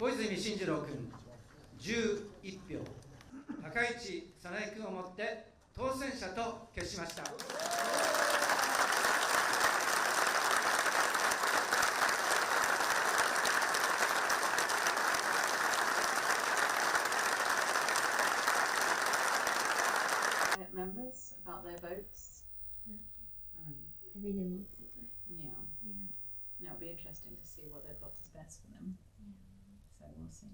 小泉進次郎君11票、高市早苗君をもって当選者と決しました。Members about their votes? I really want to though. Yeah. Yeah. No, it'll be interesting to see what they've got as best for them. So we'll see.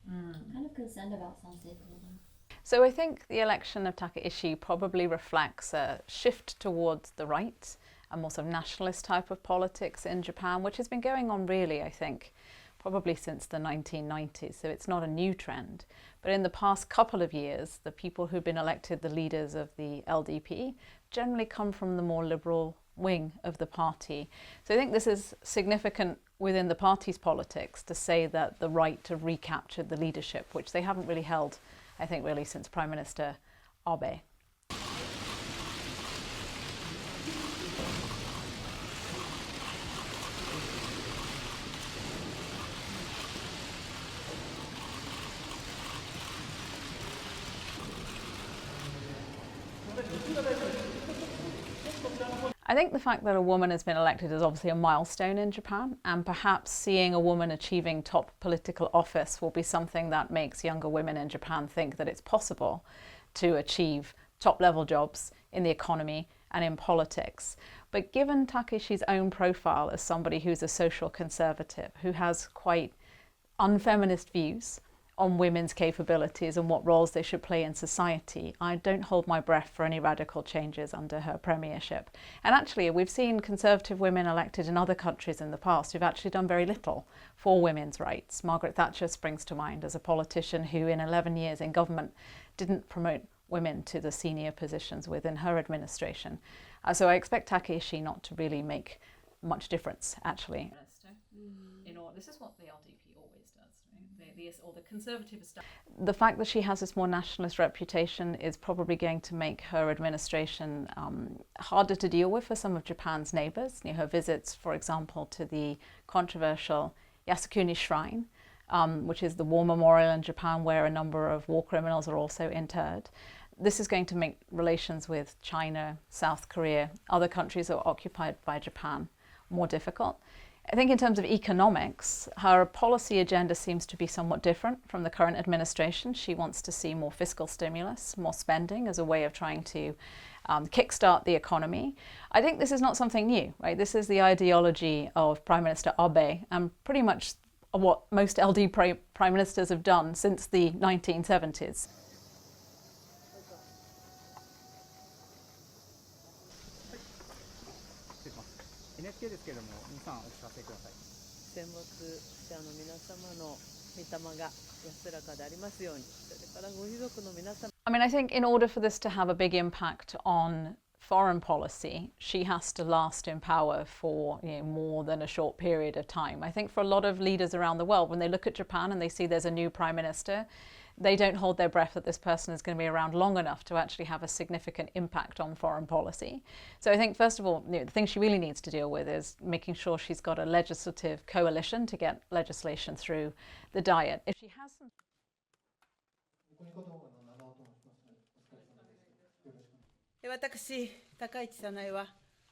I'm kind of concerned about Sanae though. So I think the election of Takaichi probably reflects a shift towards the right, a more sort of nationalist type of politics in Japan, which has been going on really, I think, probably since the 1990s, so it's not a new trend. But in the past couple of years, the people who've been elected the leaders of the LDP generally come from the more liberal wing of the party. So I think this is significant within the party's politics to say that the right to recapture the leadership, which they haven't really held, I think, really since Prime Minister Abe. I think the fact that a woman has been elected is obviously a milestone in Japan, and perhaps seeing a woman achieving top political office will be something that makes younger women in Japan think that it's possible to achieve top-level jobs in the economy and in politics. But given Takaichi's own profile as somebody who's a social conservative, who has quite unfeminist views on women's capabilities and what roles they should play in society, I don't hold my breath for any radical changes under her premiership. And actually, we've seen conservative women elected in other countries in the past who've actually done very little for women's rights. Margaret Thatcher springs to mind as a politician who in 11 years in government didn't promote women to the senior positions within her administration. So I expect Takaichi not to really make much difference, actually. This is what the LDP always does, right? Or the conservative stuff. The fact that she has this more nationalist reputation is probably going to make her administration harder to deal with for some of Japan's neighbours. You know, her visits, for example, to the controversial Yasukuni Shrine, which is the war memorial in Japan where a number of war criminals are also interred. This is going to make relations with China, South Korea, other countries that are occupied by Japan more difficult. I think in terms of economics, her policy agenda seems to be somewhat different from the current administration. She wants to see more fiscal stimulus, more spending as a way of trying to kickstart the economy. I think this is not something new, right? This is the ideology of Prime Minister Abe and pretty much what most LD prime ministers have done since the 1970s. ですけれども、2、3お聞かせください。選抜者の皆様の御霊が安らかでありますように。それからご遺族の皆様。I mean, I think in order for this to have a big impact on foreign policy, she has to last in power for more than a short period of time. I think for a lot of leaders around the world, when they look at Japan and they see there's a new prime minister, they don't hold their breath that this person is going to be around long enough to actually have a significant impact on foreign policy. So I think, first of all, the thing she really needs to deal with is making sure she's got a legislative coalition to get legislation through the Diet. If she has some... 私、高市早苗は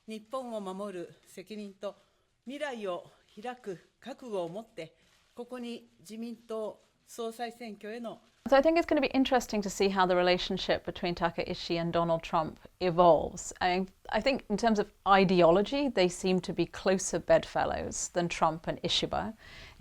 日本を守る責任と未来を開く覚悟を持ってここに自民党総裁選挙への So I think it's going to be interesting to see how the relationship between Takaichi and Donald Trump evolves. I think in terms of ideology, they seem to be closer bedfellows than Trump and Ishiba.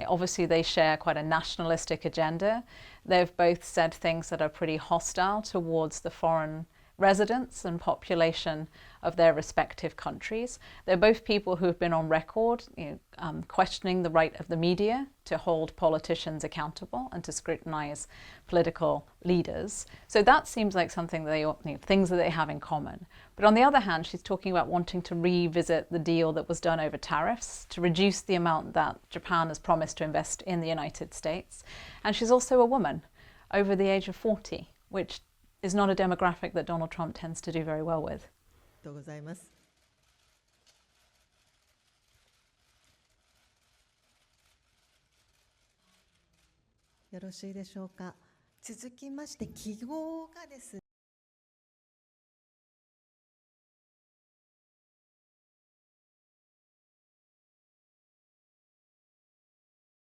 Obviously, they share quite a nationalistic agenda. They've both said things that are pretty hostile towards the foreign residents and population of their respective countries. They're both people who have been on record questioning the right of the media to hold politicians accountable and to scrutinize political leaders. So that seems like something that things that they have in common. But on the other hand, she's talking about wanting to revisit the deal that was done over tariffs to reduce the amount that Japan has promised to invest in the United States. And she's also a woman over the age of 40, which is not a demographic that Donald Trump tends to do very well with. ありがとうございます。よろしいでしょうか。続きまして記号がですね